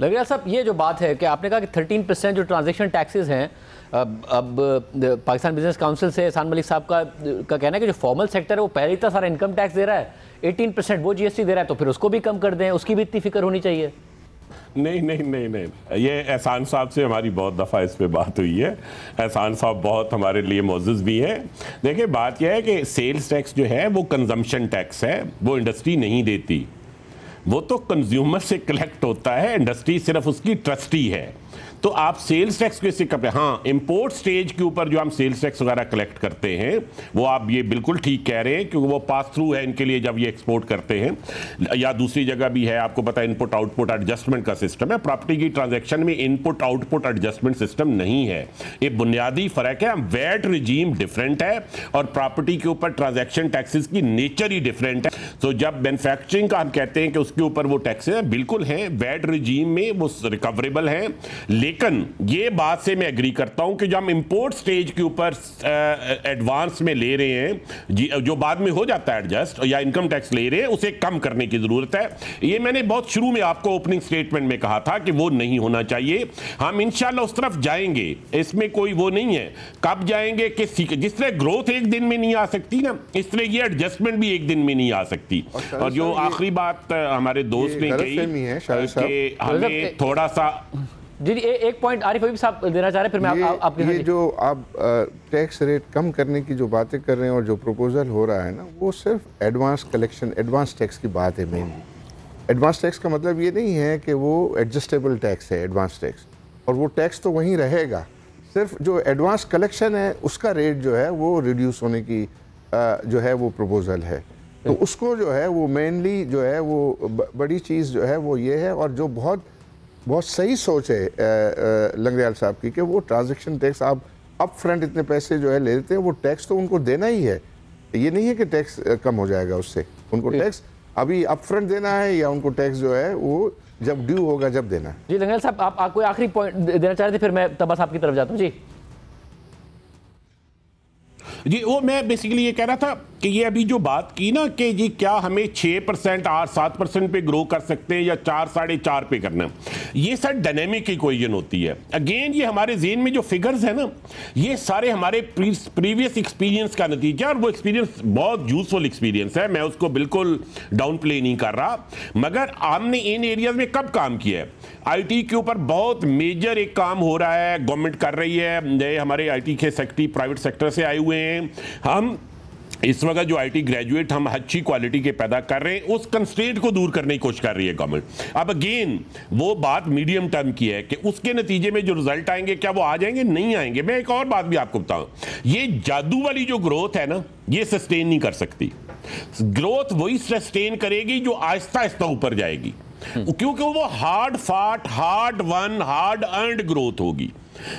लगेगा साहब, ये जो बात है कि आपने कहा कि 13% जो ट्रांजैक्शन टैक्सेस हैं, अब पाकिस्तान बिजनेस काउंसिल से एहसान मलिक साहब का कहना है कि जो फॉर्मल सेक्टर है वो पहले इतना सारा इनकम टैक्स दे रहा है, 18% वो जीएसटी दे रहा है, तो फिर उसको भी कम कर दें, उसकी भी इतनी फिक्र होनी चाहिए। नहीं नहीं नहीं नहीं, ये एहसान साहब से हमारी बहुत दफ़ा इस पे बात हुई है। एहसान साहब बहुत हमारे लिए मोअज़्ज़ज़ भी हैं। देखिए, बात यह है कि सेल्स टैक्स जो है वो कंजम्पशन टैक्स है, वो इंडस्ट्री नहीं देती, वो तो कंज्यूमर से कलेक्ट होता है, इंडस्ट्री सिर्फ उसकी ट्रस्टी है। तो आप सेल्स टैक्स कैसे करते हैं? हाँ, इंपोर्ट स्टेज के ऊपर जो हम सेल्स टैक्स वगैरह कलेक्ट करते हैं, वो आप ये बिल्कुल ठीक कह रहे हैं, क्योंकि वो पास थ्रू है इनके लिए जब ये एक्सपोर्ट करते हैं। या दूसरी जगह भी है, आपको पता है, इनपुट आउटपुट एडजस्टमेंट का सिस्टम है। प्रॉपर्टी की ट्रांजैक्शन में इनपुट आउटपुट एडजस्टमेंट सिस्टम नहीं है। ये बुनियादी फर्क है। वैट रिजीम डिफरेंट है और प्रॉपर्टी के ऊपर ट्रांजैक्शन टैक्सेस की नेचर ही डिफरेंट है। तो जब मैन्युफैक्चरिंग का हम कहते हैं कि उसके ऊपर वो टैक्सेस है, बिल्कुल हैं, वैट रिजीम में वो रिकवरेबल है। लेकिन ये बात से मैं एग्री करता हूं कि जब हम इंपोर्ट स्टेज के ऊपर एडवांस में ले रहे हैं, जो बाद में हो जाता है एडजस्ट, या इनकम टैक्स ले रहे हैं, उसे कम करने की जरूरत है। ये मैंने बहुत शुरू में आपको ओपनिंग स्टेटमेंट में कहा था कि वो नहीं होना चाहिए। हम इंशाल्लाह उस तरफ जाएंगे, इसमें कोई वो नहीं है। कब जाएंगे कि जिस तरह ग्रोथ एक दिन में नहीं आ सकती ना, इस तरह ये एडजस्टमेंट भी एक दिन में नहीं आ सकती। और जो आखिरी बात हमारे दोस्त ने कही कि हमें थोड़ा सा जी एक पॉइंट आरिफ हबीब साहब देना चाह रहे हैं, फिर मैं आपके ये जो आप टैक्स रेट कम करने की जो बातें कर रहे हैं और जो प्रपोजल हो रहा है ना, वो सिर्फ एडवांस कलेक्शन, एडवांस टैक्स की बात है मेनली। एडवांस टैक्स का मतलब ये नहीं है कि वो एडजस्टेबल टैक्स है एडवांस टैक्स, और वो टैक्स तो वहीं रहेगा, सिर्फ जो एडवांस कलेक्शन है उसका रेट जो है वो रिड्यूस होने की जो है वो प्रपोजल है। तो उसको जो है वो मेनली जो है वो बड़ी चीज़ जो है वो ये है, और जो बहुत सही सोच है लंगड़ियाल साहब की, कि वो ट्रांजैक्शन टैक्स आप अप फ्रंट इतने पैसे जो है ले लेते हैं, वो टैक्स तो उनको देना ही है। ये नहीं है कि टैक्स कम हो जाएगा उससे, उनको टैक्स अभी अप फ्रंट देना है, या उनको टैक्स जो है वो जब ड्यू होगा जब देना है। जी लंगड़ियाल साहब, आप कोई आखिरी पॉइंट देना चाह रहे थे, फिर मैं तब्बा साहब की तरफ जाता हूँ। जी वो मैं बेसिकली ये कह रहा था कि ये अभी जो बात की ना कि जी क्या हमें 6% 8-7% पे ग्रो कर सकते हैं या 4-4.5 पे करना, ये सर डायनेमिक इक्वेशन होती है। अगेन ये हमारे ज़हन में जो फिगर्स है ना, ये सारे हमारे प्रीवियस एक्सपीरियंस का नतीजा, और वो एक्सपीरियंस बहुत यूजफुल एक्सपीरियंस है, मैं उसको बिल्कुल डाउन प्ले नहीं कर रहा। मगर हमने इन एरियाज में कब काम किया है? आईटी के ऊपर बहुत मेजर एक काम हो रहा है, गवर्नमेंट कर रही है, हमारे आईटी के सेक्टर प्राइवेट सेक्टर से आए हुए हैं। हम इस वक्त जो आईटी ग्रेजुएट हम अच्छी क्वालिटी के पैदा कर रहे हैं, उस कंस्ट्रेंट को दूर करने की कोशिश कर रही है गवर्नमेंट। अब अगेन वो बात मीडियम टर्म की है कि उसके नतीजे में जो रिजल्ट आएंगे, क्या वो आ जाएंगे? नहीं आएंगे। मैं एक और बात भी आपको बताऊं, ये जादू वाली जो ग्रोथ है ना, ये सस्टेन नहीं कर सकती। ग्रोथ वही सस्टेन करेगी जो आहिस्ता आहिस्ता ऊपर जाएगी, क्योंकि वो हार्ड फाट, hard one, hard earned growth होगी।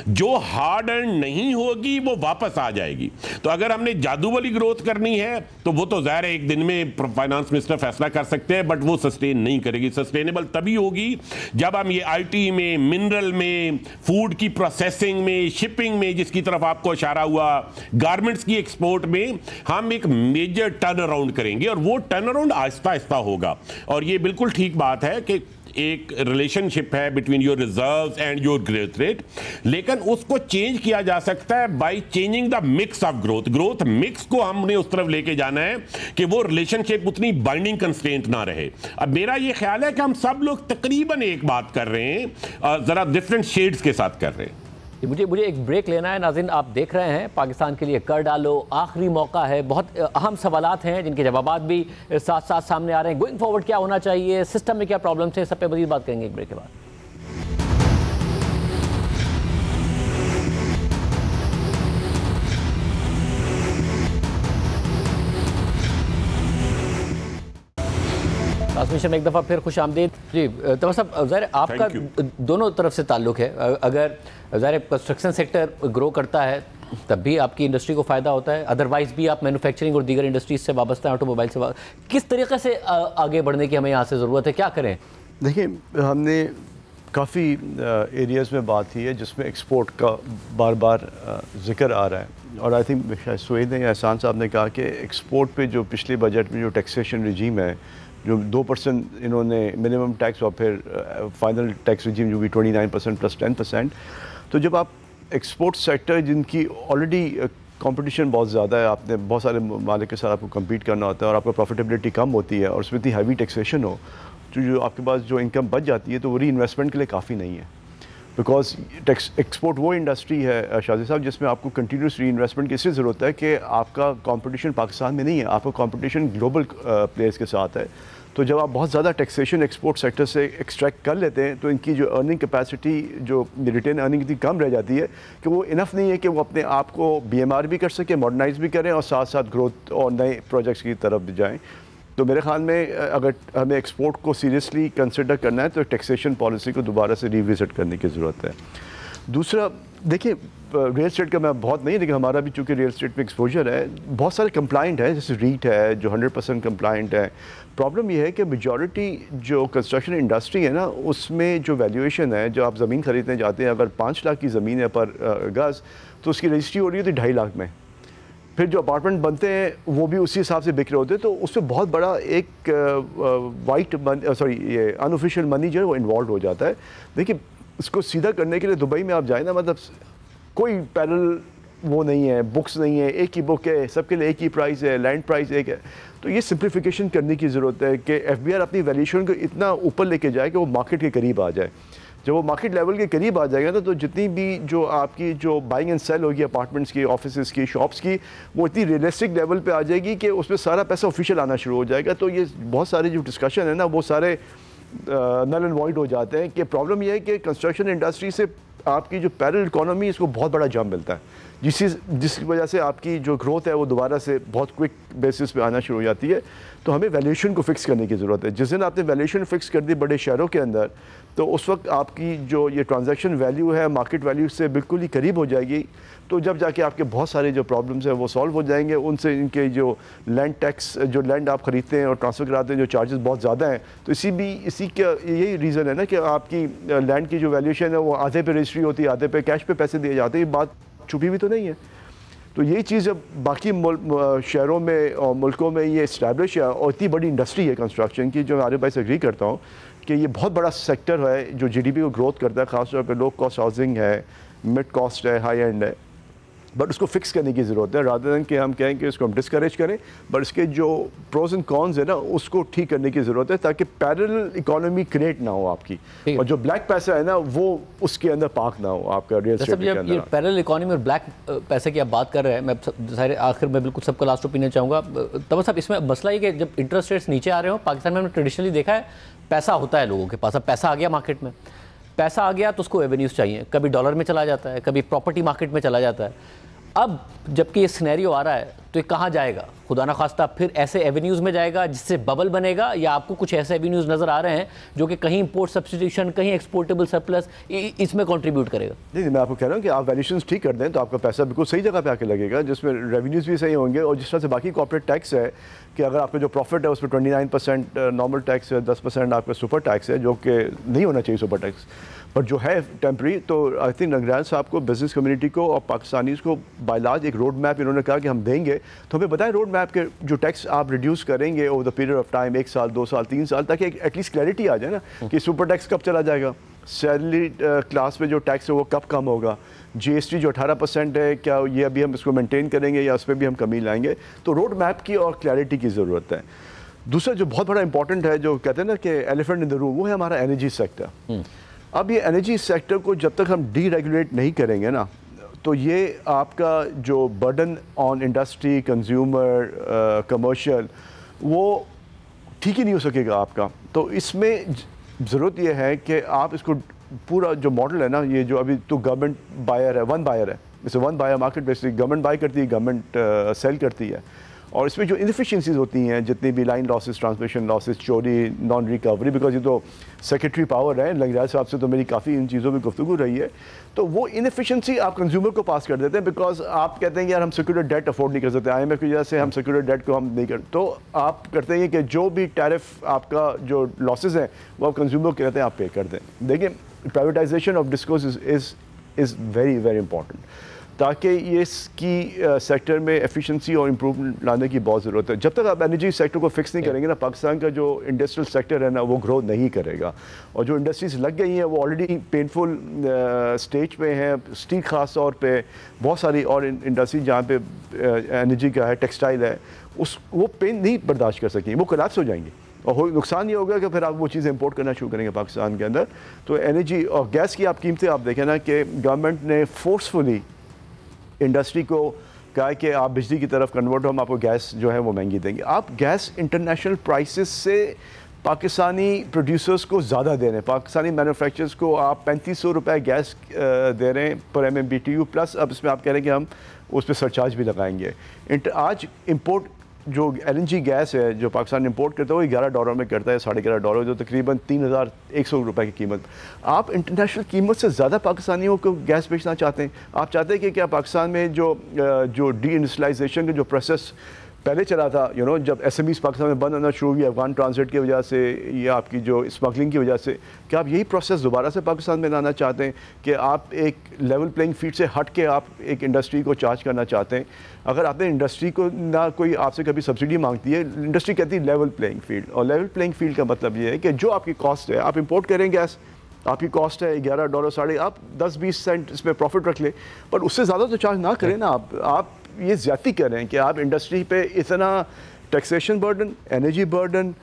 जो हार्ड अर्न नहीं होगी वो वापस आ जाएगी। तो अगर हमने जादू वाली ग्रोथ करनी है तो वो तो ज़ाहिर है एक दिन में फाइनेंस मिनिस्टर फैसला कर सकते हैं, बट वो सस्टेन नहीं करेगी। सस्टेनेबल तभी होगी जब हम ये आईटी में, मिनरल में, फूड की प्रोसेसिंग में, शिपिंग में, जिसकी तरफ आपको इशारा हुआ, गारमेंट्स की एक्सपोर्ट में हम एक मेजर टर्न अराउंड करेंगे, और वो टर्न अराउंड आहिस्ता आहिस्ता होगा। और ये बिल्कुल ठीक बात है कि एक रिलेशनशिप है between your reserves and your growth rate, लेकिन उसको चेंज किया जा सकता है by changing the mix of growth. Growth mix को हमने उस तरफ लेके जाना है कि वो रिलेशनशिप उतनी बाइंडिंग कंस्ट्रेंट ना रहे। अब मेरा ये ख्याल है कि हम सब लोग तकरीबन एक बात कर रहे हैं, जरा डिफरेंट शेड्स के साथ कर रहे हैं। मुझे एक ब्रेक लेना है। नाज़रीन, आप देख रहे हैं पाकिस्तान के लिए कर डालो, आखिरी मौका है। बहुत अहम सवालात हैं जिनके जवाबात भी साथ साथ सामने आ रहे हैं। गोइंग फॉरवर्ड क्या होना चाहिए, सिस्टम में क्या प्रॉब्लम्स हैं, सब पे मज़ीद बात करेंगे एक ब्रेक के बाद। ट्रांसमिशन में एक दफ़ा फिर खुश आमदीद। जी तब साहब, ज़ाहिर आपका दोनों तरफ से ताल्लुक़ है। अगर ज़ाहिर कंस्ट्रक्शन सेक्टर ग्रो करता है तब भी आपकी इंडस्ट्री को फ़ायदा होता है, अदरवाइज़ भी आप मैन्युफैक्चरिंग और दीगर इंडस्ट्रीज से वाबस्ता हैं, ऑटोमोबाइल से। किस तरीके से आगे बढ़ने की हमें यहाँ से ज़रूरत है, क्या करें? देखिए, हमने काफ़ी एरियाज़ में बात की है जिसमें एक्सपोर्ट का बार बार जिक्र आ रहा है, और आई थिंक सुहेद ने या एहसान साहब ने कहा कि एक्सपोर्ट पे जो पिछले बजट में जो टैक्सेशन रिजीम है जो 2% इन्होंने मिनिमम टैक्स और फिर फाइनल टैक्स रिजीम जो भी 29% प्लस 10%। तो जब आप एक्सपोर्ट सेक्टर जिनकी ऑलरेडी कंपटीशन बहुत ज़्यादा है, आपने बहुत सारे मालिक के साथ आपको कम्पीट करना होता है और आपका प्रॉफिटेबिलिटी कम होती है और उसमें इतनी हैवी टैक्सेशन हो, तो जो आपके पास जो इनकम बच जाती है तो वो री इन्वेस्टमेंट के लिए काफ़ी नहीं है। बिकॉज एक्सपोर्ट वो इंडस्ट्री है शाजी साहब जिसमें आपको कंटिन्यूस री इन्वेस्टमेंट की इसलिए ज़रूरत है कि आपका कंपटीशन पाकिस्तान में नहीं है, आपका कंपटीशन ग्लोबल प्लेयर्स के साथ है। तो जब आप बहुत ज़्यादा टैक्सेशन एक्सपोर्ट सेक्टर से एक्सट्रैक्ट कर लेते हैं तो इनकी जो अर्निंग कैपेसिटी, जो रिटेन अर्निंग इतनी कम रह जाती है कि वो इनफ नहीं है कि वो अपने आप को BMR भी कर सकें, मॉडर्नाइज भी करें और साथ साथ ग्रोथ और नए प्रोजेक्ट्स की तरफ भी जाएँ। तो मेरे ख्याल में अगर हमें एक्सपोर्ट को सीरियसली कंसिडर करना है तो टैक्सेशन पॉलिसी को दोबारा से रिविजिट करने की ज़रूरत है। दूसरा देखिए, रियल एस्टेट का मैं बहुत नहीं, लेकिन हमारा भी चूँकि रियल एस्टेट में एक्सपोजर है, बहुत सारे कंप्लाइंट है, जैसे रीट है जो 100% कंप्लाइंट है। प्रॉब्लम ये है कि मेजॉरिटी जो कंस्ट्रक्शन इंडस्ट्री है ना, उसमें जो वैल्यूएशन है, जो आप ज़मीन खरीदने जाते हैं, अगर 5 लाख की ज़मीन है पर गज़, तो उसकी रजिस्ट्री हो रही होती है 2.5 लाख में। फिर जो अपार्टमेंट बनते हैं वो भी उसी हिसाब से बिक रहे होते हैं, तो उसमें बहुत बड़ा एक ये अनऑफिशियल मनी जो है वो इन्वॉल्व हो जाता है। देखिए, इसको सीधा करने के लिए दुबई में आप जाए ना, मतलब कोई पैरेलल वो नहीं है, बुक्स नहीं है, एक ही बुक है, सबके लिए एक ही प्राइस है, लैंड प्राइस एक है। तो ये सिंप्लीफिकेशन करने की ज़रूरत है कि FBR अपनी वैल्यूएशन को इतना ऊपर लेके जाए कि वो मार्केट के करीब आ जाए। जब वो मार्केट लेवल के करीब आ जाएगा ना, तो जितनी भी जो आपकी जो बाइंग एंड सेल होगी अपार्टमेंट्स की, ऑफिसेज़ की, शॉप्स की, वो इतनी रियलिस्टिक लेवल पे आ जाएगी कि उसमें सारा पैसा ऑफिशियल आना शुरू हो जाएगा। तो ये बहुत सारे जो डिस्कशन है ना, वो सारे नल एंड वॉइड हो जाते हैं। कि प्रॉब्लम ये है कि कंस्ट्रक्शन इंडस्ट्री से आपकी जो पैरेलल इकोनॉमी, इसको बहुत बड़ा जंप मिलता है, जिसकी वजह से आपकी जो ग्रोथ है वो दोबारा से बहुत क्विक बेसिस पे आना शुरू हो जाती है। तो हमें वैल्यूएशन को फिक्स करने की ज़रूरत है। जिस दिन आपने वैल्यूएशन फिक्स कर दी बड़े शहरों के अंदर, तो उस वक्त आपकी जो ये ट्रांजैक्शन वैल्यू है मार्केट वैल्यू से बिल्कुल ही करीब हो जाएगी। तो जब जाके आपके बहुत सारे जो प्रॉब्लम्स हैं वो सॉल्व हो जाएंगे। उनसे इनके जो लैंड टैक्स, जो लैंड आप ख़रीदते हैं और ट्रांसफ़र कराते हैं, जो चार्जेस बहुत ज़्यादा हैं, तो इसी का यही रीज़न है ना कि आपकी लैंड की जो वैल्यूएशन है वो आधे पे रजिस्ट्री होती है, आधे पे कैश पे पैसे दिए जाते हैं। ये बात छुपी भी तो नहीं है। तो यही चीज़ जब बाकी शहरों में और मुल्कों में ये इस्टेब्लिश है और इतनी बड़ी इंडस्ट्री है कंस्ट्रक्शन की, जो मैं आरिफ भाई से एग्री करता हूँ कि ये बहुत बड़ा सेक्टर है जो GDP को ग्रोथ करता है, ख़ासतौर पर लो कॉस्ट हाउसिंग है, मिड कॉस्ट है, हाई एंड है। बट उसको फिक्स करने की ज़रूरत है, रादर देन कि हम कहें कि इसको हम डिस्करेज करें, बट इसके जो प्रोज एंड कॉन्स है ना, उसको ठीक करने की ज़रूरत है ताकि पैरेलल इकोनॉमी क्रिएट ना हो आपकी, और जो ब्लैक पैसा है ना वो उसके अंदर पार्क ना हो आपका रियल एस्टेट के अंदर। ये पैरेलल इकोनॉमी और ब्लैक पैसे की आप बात कर रहे हैं, मैं सारे आखिर में बिल्कुल सबका लास्ट ओपिनियन चाहूँगा। तब साहब, इसमें मसला ये कि जब इंटरेस्ट रेट्स नीचे आ रहे हो, पाकिस्तान में हमने ट्रेडिशनली देखा है पैसा होता है लोगों के पास। अब पैसा आ गया मार्केट में, पैसा आ गया तो उसको एवेन्यूज़ चाहिए, कभी डॉलर में चला जाता है, कभी प्रॉपर्टी मार्केट में चला जाता है। अब जबकि ये सिनेरियो आ रहा है तो ये कहाँ जाएगा? खुदा ना खास्ता फिर ऐसे एवेन्यूज़ में जाएगा जिससे बबल बनेगा, या आपको कुछ ऐसे एवेन्यूज़ नज़र आ रहे हैं जो कि कहीं इंपोर्ट सब्स्टिट्यूशन, कहीं एक्सपोर्टेबल सरप्लस इसमें कंट्रीब्यूट करेगा? नहीं, मैं आपको कह रहा हूँ कि आप वैल्यूएशंस ठीक कर दें तो आपका पैसा बिल्कुल सही जगह पे आके लगेगा, जिसमें रेवेन्यूज़ भी सही होंगे। और जिस तरह से बाकी कॉर्पोरेट टैक्स है कि अगर आपका जो प्रॉफिट है उसमें 29% नॉर्मल टैक्स है, 10% आपका सुपर टैक्स है, जो कि नहीं होना चाहिए सुपर टैक्स, पर जो है टेम्प्रेरी। तो आई थिंक नगरान साहब को, बिजनेस कम्युनिटी को और पाकिस्तानीज़ को बायलाज एक रोड मैप इन्होंने कहा कि हम देंगे, तो हमें बताएं रोड मैप के जो टैक्स आप रिड्यूस करेंगे over the period of time, 1 साल, 2 साल, 3 साल, ताकि एटलीस्ट क्लैरिटी आ जाए ना कि सुपर टैक्स कब चला जाएगा, सैलरी क्लास में जो टैक्स है वो कब कम होगा, GST जो 18% है, क्या ये अभी हम इसको मेंटेन करेंगे या उसमें भी हम कमी लाएंगे। तो रोड मैप की और क्लैरिटी की ज़रूरत है। दूसरा जो बहुत बड़ा इंपॉर्टेंट है, जो कहते हैं ना कि एलिफेंट इन द रूम, वो है हमारा एनर्जी सेक्टर। अब ये एनर्जी सेक्टर को जब तक हम डीरेगुलेट नहीं करेंगे ना, तो ये आपका जो burden on industry, consumer, commercial, वो ठीक ही नहीं हो सकेगा आपका। तो इसमें ज़रूरत यह है कि आप इसको पूरा जो मॉडल है ना, ये जो अभी तो गवर्नमेंट बायर है, वन बायर है, जैसे one buyer market basically government buy करती है, गवर्नमेंट सेल करती है, और इसमें जो इनफिशिएंसीज होती हैं, जितनी भी लाइन लॉसेस, ट्रांसमिशन लॉसेस, चोरी, नॉन रिकवरी, बिकॉज ये तो सेक्रेटरी पावर है, लंगराज साहब से तो मेरी काफ़ी इन चीज़ों में गुफ्तगू रही है, तो वो इनफिशिएंसी आप कंज्यूमर को पास कर देते हैं, बिकॉज आप कहते हैं कि यार हम सिक्योर्ड डेट अफोर्ड नहीं कर सकते, IMF की वजह से हम सिक्योर्ड डेट को हम नहीं कर, तो आप करते हैं कि जो भी टैरिफ आपका जो लॉसेज हैं वो आप कंज्यूमर को कहते हैं आप पे कर दें। देखिए, privatisation of discourse is very very important. ताकि ये इसकी सेक्टर में एफिशिएंसी और इम्प्रूवमेंट लाने की बहुत ज़रूरत है। जब तक आप एनर्जी सेक्टर को फिक्स नहीं करेंगे ना, पाकिस्तान का जो इंडस्ट्रियल सेक्टर है ना वो ग्रो नहीं करेगा। और जो इंडस्ट्रीज लग गई हैं वो ऑलरेडी पेनफुल स्टेज पे हैं। स्टील ख़ास तौर पे, बहुत सारी और इंडस्ट्री जहाँ पे एनर्जी का है, टेक्सटाइल है, वो पेन नहीं बर्दाश्त कर सकेंगे, वो कोलैप्स हो जाएंगे। और नुकसान ये होगा कि फिर आप वो चीज़ें इंपोर्ट करना शुरू करेंगे पाकिस्तान के अंदर। तो एनर्जी और गैस की आप कीमतें आप देखें ना कि गवर्नमेंट ने फोर्सफुली इंडस्ट्री को कहा कि आप बिजली की तरफ कन्वर्ट हो, हम आपको गैस जो है वो महंगी देंगे। आप गैस इंटरनेशनल प्राइसेस से पाकिस्तानी प्रोड्यूसर्स को ज़्यादा दे रहे हैं। पाकिस्तानी मैन्युफैक्चरर्स को आप 3500 रुपये गैस दे रहे हैं पर MMBTU, प्लस अब इसमें आप कह रहे हैं कि हम उस पर सरचार्ज भी लगाएंगे। आज इंपोर्ट जो LNG गैस है जो पाकिस्तान इंपोर्ट करता है वो $11 में करता है, $11.5, जो तकरीबन 3100 रुपये की कीमत। आप इंटरनेशनल कीमत से ज़्यादा पाकिस्तानियों को गैस बेचना चाहते हैं। आप चाहते हैं कि क्या पाकिस्तान में जो डी इंडस्ट्रियलाइजेशन का जो प्रोसेस पहले चला था, जब SMEs पाकिस्तान में बंद होना शुरू हुई अफगान ट्रांजिट की वजह से या आपकी जो स्मगलिंग की वजह से, क्या आप यही प्रोसेस दोबारा से पाकिस्तान में लाना चाहते हैं कि आप एक लेवल प्लेइंग फील्ड से हट के आप एक इंडस्ट्री को चार्ज करना चाहते हैं? अगर आपने इंडस्ट्री को ना कोई आपसे कभी सब्सिडी मांगती है, इंडस्ट्री कहती है लेवल प्लेइंग फील्ड। और लेवल प्लेइंग फील्ड का मतलब ये है कि जो आपकी कॉस्ट है, आप इंपोर्ट करें गैस, आपकी कॉस्ट है $11, साढ़े, आप 10-20 सेंट इसमें प्रॉफिट रख लें, पर उससे ज़्यादा तो चार्ज ना करें ना। आप ये ज़्यादती कर रहे हैं कि आप इंडस्ट्री पे इतना टैक्सेशन बर्डन, एनर्जी बर्डन,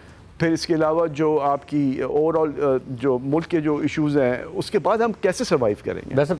फिर इसके अलावा जो आपकी ओवरऑल जो मुल्क के जो इश्यूज़ हैं उसके बाद हम कैसे सर्वाइव करेंगे?